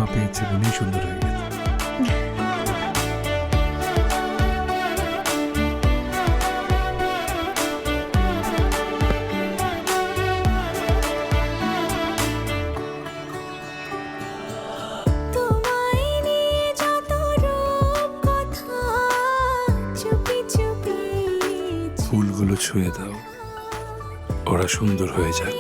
মা পেয়েছে বলেই সুন্দর হয়ে গেছে। ফুলগুলো ছুঁয়ে দাও, ওরা সুন্দর হয়ে যাক।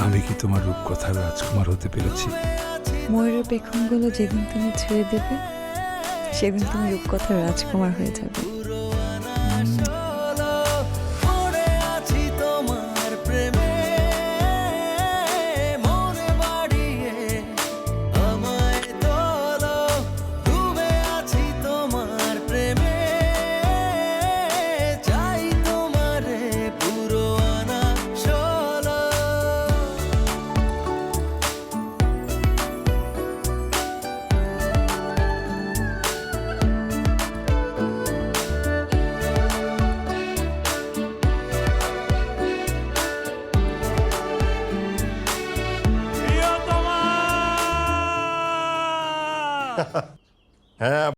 আমি কি তোমার রূপকথার রাজকুমার হতে পেরেছি? ময়ূরের পেখমগুলো যেদিন তুমি ছুঁয়ে দেবে সেদিন তুমি রূপকথার রাজকুমার হয়ে যাবে। হ্যাঁ